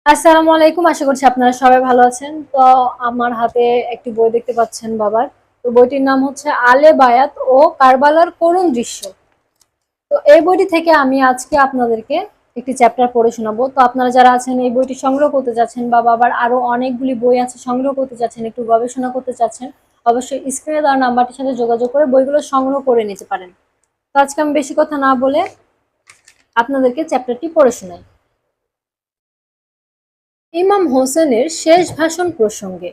আসসালামু আলাইকুম। আশা করছি আপনারা সবাই ভালো আছেন। তো আমার হাতে একটি বই দেখতে পাচ্ছেন বাবার। তো বইটির নাম হচ্ছে আলে বায়াত ও কারবালার করুণ দৃশ্য। তো এই বইটি থেকে আমি আজকে আপনাদেরকে একটি চ্যাপ্টার পড়ে শোনাবো। তো আপনারা যারা আছেন এই বইটি সংগ্রহ করতে যাচ্ছেন বা বাবার আরো অনেকগুলি বই আছে সংগ্রহ করতে যাচ্ছেন, একটু গবেষণা করতে চাচ্ছেন, অবশ্যই স্ক্রিনে দেওয়া নাম্বারটির সাথে যোগাযোগ করে বইগুলো সংগ্রহ করে নিতে পারেন। তো আজকে আমি বেশি কথা না বলে আপনাদেরকে চ্যাপ্টারটি পড়ে শোনাই। ইমাম হোসেনের শেষ ভাষণ প্রসঙ্গে।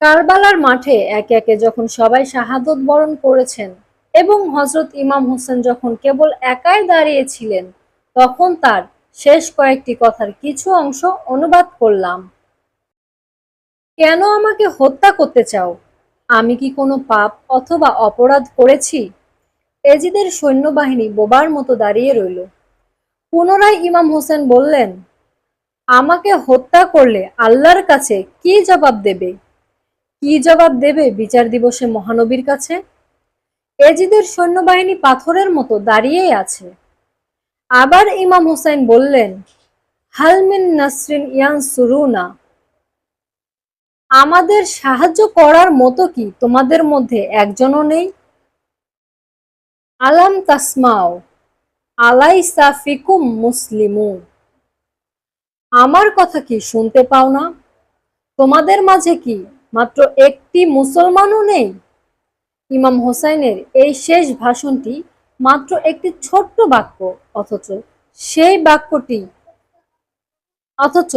কারবালার মাঠে একে একে যখন সবাই শাহাদত বরণ করেছেন এবং হযরত ইমাম হোসেন যখন কেবল একাই দাঁড়িয়েছিলেন, তখন তার শেষ কয়েকটি কথার কিছু অংশ অনুবাদ করলাম। কেন আমাকে হত্যা করতে চাও? আমি কি কোনো পাপ অথবা অপরাধ করেছি? এজিদের সৈন্যবাহিনী বোবার মতো দাঁড়িয়ে রইল। পুনরায় ইমাম হোসেন বললেন, আমাকে হত্যা করলে আল্লাহর কাছে কি জবাব দেবে? কি জবাব দেবে বিচার দিবসে মহানবীর কাছে? এজিদের সৈন্যবাহিনী পাথরের মতো দাঁড়িয়েই আছে। আবার ইমাম হোসেন বললেন, হাল মিন নাসরিন ইয়ানসুরুনা, আমাদের সাহায্য করার মতো কি তোমাদের মধ্যে একজনও নেই? আলাম তাসমাও আলাইসা ফিকুম মুসলিমু, আমার কথা কি শুনতে পাও না? তোমাদের মাঝে কি মাত্র একটি মুসলমানও নেই? ইমাম হোসাইনের এই শেষ ভাষণটি মাত্র একটি ছোট্ট বাক্য, অথচ সেই বাক্যটি অথচ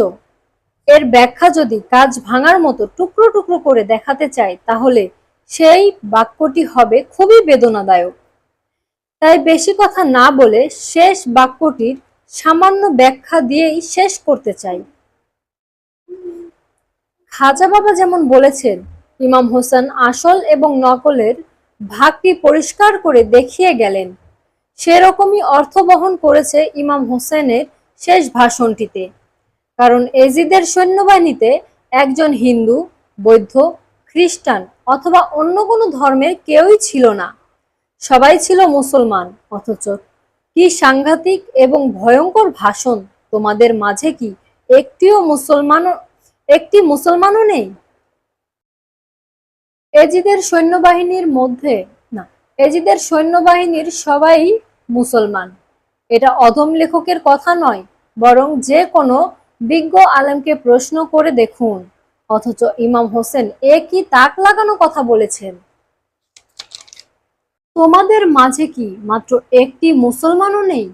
এর ব্যাখ্যা যদি কাঁচ ভাঙার মতো টুকরো টুকরো করে দেখাতে চাই, তাহলে সেই বাক্যটি হবে খুবই বেদনাদায়ক। তাই বেশি কথা না বলে শেষ বাক্যটির সামান্য ব্যাখ্যা দিয়েই শেষ করতে চাই। খাজা বাবা যেমন বলেছেন, ইমাম হোসেন আসল এবং নকলের ভাগটি পরিষ্কার করে দেখিয়ে গেলেন, সেরকমই অর্থ বহন করেছে ইমাম হোসেনের শেষ ভাষণটিতে। কারণ এজিদের সৈন্যবাহিনীতে একজন হিন্দু, বৌদ্ধ, খ্রিস্টান অথবা অন্য কোনো ধর্মের কেউই ছিল না। সবাই ছিল মুসলমান। অথচ কি সাংঘাতিক এবং ভয়ঙ্কর ভাষণ! তোমাদের মাঝে কি একটি মুসলমানও নেই? এজিদের সৈন্যবাহিনীর মধ্যে না, এজিদের সৈন্যবাহিনীর সবাই মুসলমান। এটা অধম লেখকের কথা নয়, বরং যে কোনো বিজ্ঞ আলেমকে প্রশ্ন করে দেখুন। অথচ ইমাম হোসেন কি তাক লাগানো কথা বলেছেন। তোমাদের মাঝে কি মাত্র একটি মুসলমানও নেই?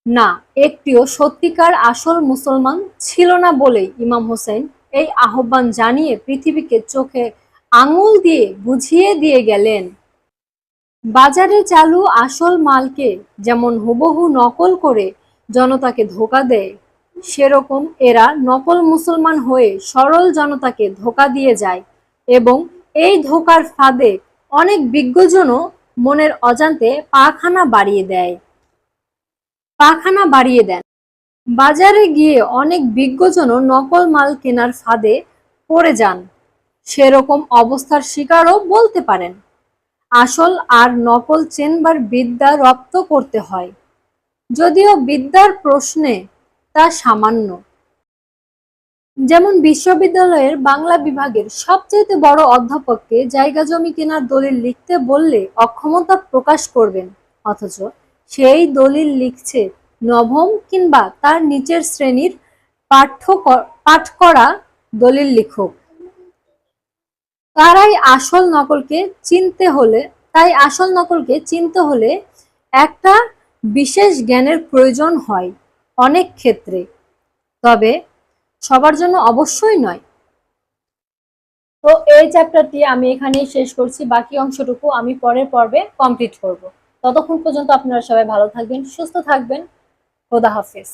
না, একটিও সত্যিকার আসল মুসলমান ছিল না বলেই ইমাম হোসেন এই আহ্বান জানিয়ে পৃথিবীকে চোখে আঙুল দিয়ে বুঝিয়ে দিয়ে গেলেন, বাজারে চালু আসল মালকে যেমন হুবহু নকল করে জনতাকে ধোঁকা দেয়, সেরকম এরা নকল মুসলমান হয়ে সরল জনতাকে ধোঁকা দিয়ে যায় এবং এই ধোঁকার ফাঁদে অনেক বিজ্ঞজনও মনের অজান্তে পাখানা বাড়িয়ে দেন। বাজারে গিয়ে অনেক বিজ্ঞজনও নকল মাল কেনার ফাঁদে পড়ে যান। সেরকম অবস্থার শিকারও বলতে পারেন। আসল আর নকল চেনবার বিদ্যা রপ্ত করতে হয়, যদিও বিদ্যার প্রশ্নে তা সামান্য। যেমন বিশ্ববিদ্যালয়ের বাংলা বিভাগের সবচেয়ে বড় অধ্যাপককে জায়গা জমি কেনার দলিল লিখতে বললে অক্ষমতা প্রকাশ করবেন, অথচ সেই দলিল লিখছে নবম কিংবা তার নিচের শ্রেণীর পাঠ করা দলিল লেখক। তাই আসল নকলকে চিনতে হলে একটা বিশেষ জ্ঞানের প্রয়োজন হয় অনেক ক্ষেত্রে, তবে সবার জন্য অবশ্যই নয়। তো এই চ্যাপ্টারটি আমি এখানেই শেষ করছি, বাকি অংশটুকু আমি পরের পর্বে কমপ্লিট করব। ততক্ষণ পর্যন্ত আপনারা সবাই ভালো থাকবেন, সুস্থ থাকবেন। খোদা হাফেজ।